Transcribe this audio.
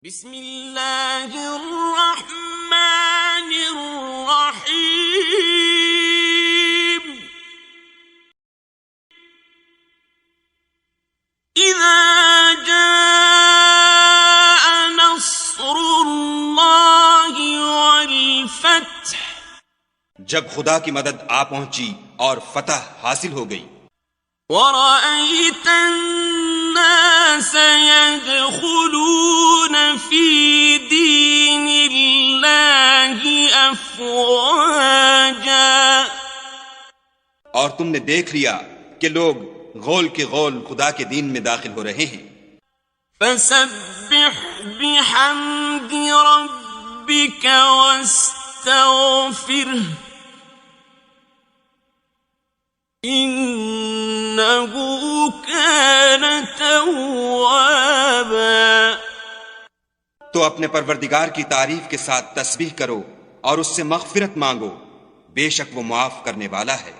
بسم اللہ الرحمن الرحیم اذا جاء نصر اللہ والفتح، جب خدا کی مدد آ پہنچی اور فتح حاصل ہو گئی، ورأيت الناس يدخلون في دين الله أفواجا، اور تم نے دیکھ لیا کہ لوگ غول کے غول خدا کے دین میں داخل ہو رہے ہیں، فسبح بحمد ربك واستغفره انه كان توابا۔ تو اپنے پروردگار کی تعریف کے ساتھ تسبیح کرو اور اس سے مغفرت مانگو، بے شک وہ معاف کرنے والا ہے۔